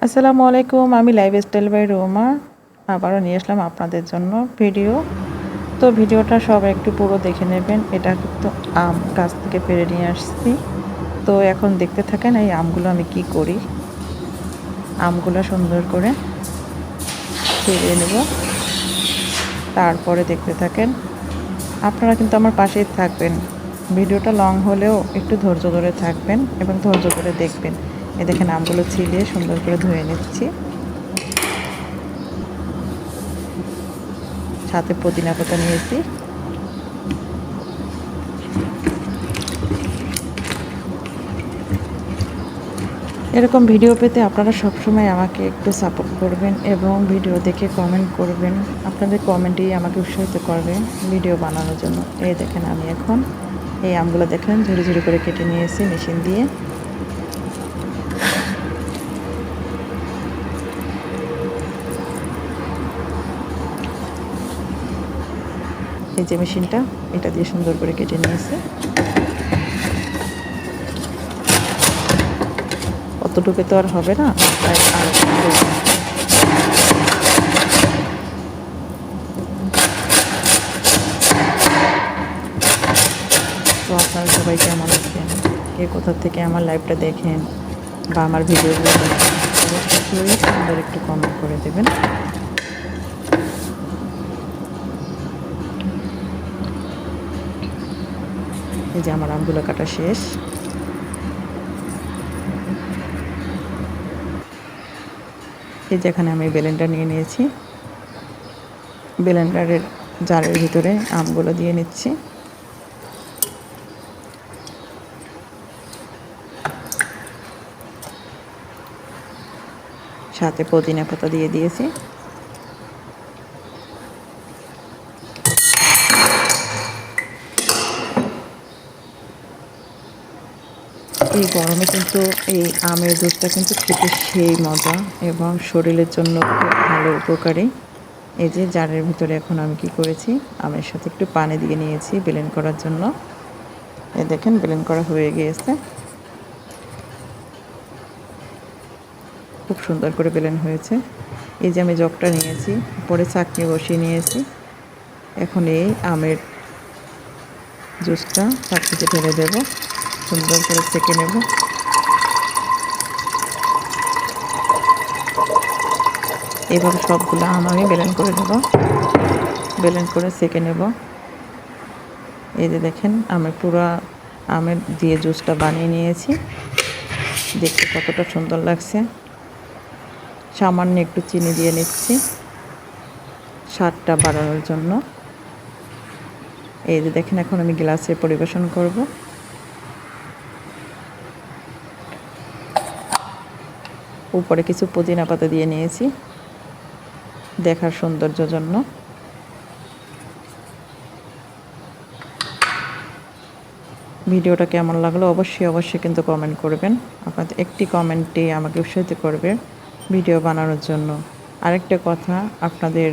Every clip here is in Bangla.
আসসালামু আলাইকুম। আমি লাইফস্টাইল বাই রোমা আবারও নিয়ে আসলাম আপনাদের জন্য ভিডিও। তো ভিডিওটা সবাই একটু পুরো দেখে নেবেন। এটা কিন্তু আম গাছ থেকে পেড়ে নিয়ে আসছি। তো এখন দেখতে থাকেন এই আমগুলো আমি কি করি। আমগুলো সুন্দর করে ছেড়ে নেব, তারপরে দেখতে থাকেন। আপনারা কিন্তু আমার পাশেই থাকবেন। ভিডিওটা লং হলেও একটু ধৈর্য ধরে থাকবেন এবং ধৈর্য ধরে দেখবেন। এই দেখেন আমগুলো ছিলিয়ে সুন্দর করে ধুয়ে নিচ্ছি, সাথে পুদিনা পাতা নিয়েছি। এরকম ভিডিও পেতে আপনারা সবসময় আমাকে একটু সাপোর্ট করবেন এবং ভিডিও দেখে কমেন্ট করবেন। আপনাদের কমেন্টই আমাকে উৎসাহিত করবে ভিডিও বানানোর জন্য। এই দেখেন আমি এখন এই আমগুলো দেখেন ঝুড়ি ঝুড়ি করে কেটে নিয়েছি মেশিন দিয়ে। এই যে মেশিনটা, এটা দিয়ে সুন্দর করে কেটে নিয়েছি। অতটুকু তো আর হবে না, তাই আর তো আপনারা সবাই কেমন আছেন, কে কোথা থেকে আমার লাইভটা দেখেন বা আমার ভিডিওগুলো দেখেন, অবশ্যই সুন্দর একটু কমেন্ট করে দেবেন। এই যে আমার আমগুলো কাটা শেষ। এই যেখানে আমি ব্লেন্ডার নিয়ে নিয়েছি, ব্লেন্ডারের জারের ভিতরে আমগুলো দিয়ে নিচ্ছি। সাথে পুদিনা পাতা দিয়ে দিয়েছি। এই গরমে কিন্তু এই আমের জুসটা কিন্তু খেতে সেই মজা এবং শরীরের জন্য খুব ভালো উপকারী। এই যে জারের ভিতরে এখন আমি কি করেছি, আমের সাথে একটু পানি দিয়ে নিয়েছি ব্লেন্ড করার জন্য। এই দেখেন ব্লেন্ড করা হয়ে গিয়েছে, খুব সুন্দর করে ব্লেন্ড হয়েছে। এই যে আমি জগটা নিয়েছি, পরে চাকনি বসিয়ে নিয়েছি। এখন এই আমের জুসটা চাকনিতে ঢেলে দেব, সুন্দর করে সেঁকে নেব। এইভাবে সবগুলো আম আমি ব্লেন্ড করে নেব, ব্লেন্ড করে সেঁকে নেব। এই যে দেখেন আমি পুরো আমের দিয়ে জুসটা বানিয়ে নিয়েছি। দেখতে কতটা সুন্দর লাগছে। সামান্য একটু চিনি দিয়ে নিচ্ছি স্বাদটা বাড়ানোর জন্য। এই যে দেখেন এখন আমি গ্লাসে পরিবেশন করব। উপরে কিছু পুদিনা পাতা দিয়ে নিয়েছি দেখার সৌন্দর্যের জন্য। ভিডিওটা কেমন লাগলো অবশ্যই কিন্তু কমেন্ট করবেন। আপনাদের একটি কমেন্টে আমাকে উৎসাহিত করবে ভিডিও বানানোর জন্য। আরেকটা কথা আপনাদের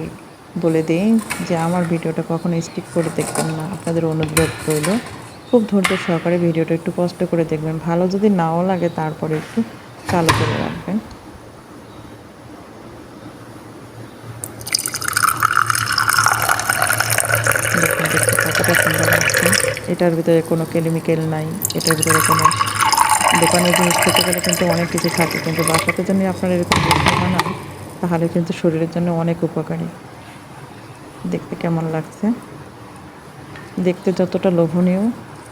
বলে দিই যে আমার ভিডিওটা কখনো স্কিপ করে দেখবেন না, আপনাদের অনুরোধ রইল। খুব ধৈর্য সহকারে ভিডিওটা একটু কষ্ট করে দেখবেন। ভালো যদি নাও লাগে তারপরে একটু চালু করে রাখবেন। দেখতে কতটা সুন্দর লাগছে। এটার ভিতরে কোনো কেমিক্যাল নাই, এটার ভিতরে কোনো দোকানের জিনিস খেতে গেলে কিন্তু অনেক কিছু থাকে, কিন্তু বাসাতে যদি আপনারা এরকম জিনিস বানান তাহলে কিন্তু শরীরের জন্য অনেক উপকারী। দেখতে কেমন লাগছে, দেখতে যতটা লোভনীয়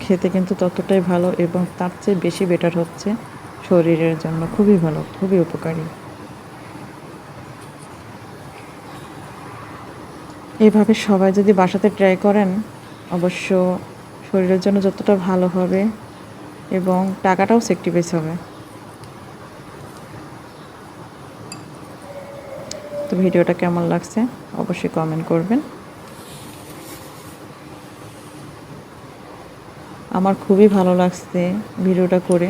খেতে কিন্তু ততটাই ভালো এবং তার চেয়ে বেশি বেটার হচ্ছে শরীরের জন্য খুবই ভালো, খুবই উপকারী। এইভাবে সবাই যদি বাসাতে ট্রাই করেন অবশ্য শরীরের জন্য যতটা ভালো হবে এবং টাকাটাও সেক্টিভাইজ হবে। তো ভিডিওটা কেমন লাগছে অবশ্যই কমেন্ট করবেন। আমার খুবই ভালো লাগছে ভিডিওটা করে,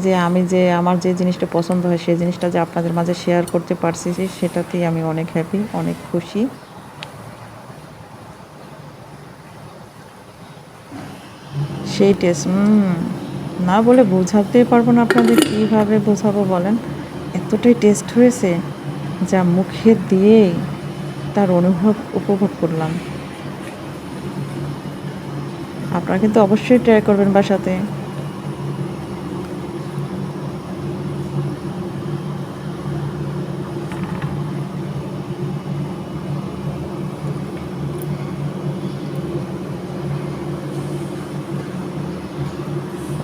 যে আমি যে আমার যে জিনিসটা পছন্দ হয় সেই জিনিসটা যে আপনাদের মাঝে শেয়ার করতে পারছি সেটাতেই আমি অনেক হ্যাপি, অনেক খুশি। সেই টেস্ট না বলে বোঝাতে পারবো না আপনাদের, কীভাবে বোঝাবো বলেন। এতটাই টেস্ট হয়েছে যা মুখে দিয়েই তার উপভোগ করলাম। আপনারা কিন্তু অবশ্যই ট্রাই করবেন বাসাতে।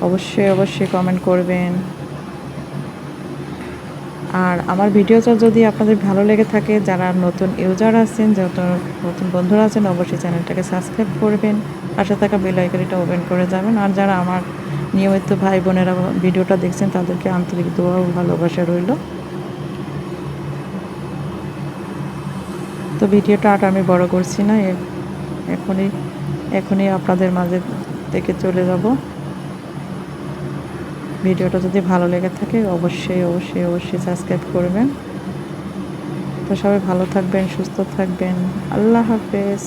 অবশ্যই কমেন্ট করবেন। আর আমার ভিডিওটা যদি আপনাদের ভালো লেগে থাকে, যারা নতুন ইউজার আছেন, যত নতুন বন্ধুরা আছেন, অবশ্যই চ্যানেলটাকে সাবস্ক্রাইব করবেন, পাশে থাকা বেল আইকনটা ওপেন করে যাবেন। আর যারা আমার নিয়মিত ভাই বোনেরা ভিডিওটা দেখছেন, তাদেরকে আন্তরিক দোয়া ও ভালোবাসা রইল। তো ভিডিওটা আর আমি বড় করছি না, এখনই এখনই আপনাদের মাঝে থেকে চলে যাব। ভিডিওটা যদি ভালো লেগে থাকে অবশ্যই সাবস্ক্রাইব করবেন। তো সবাই ভালো থাকবেন, সুস্থ থাকবেন। আল্লাহ হাফেজ।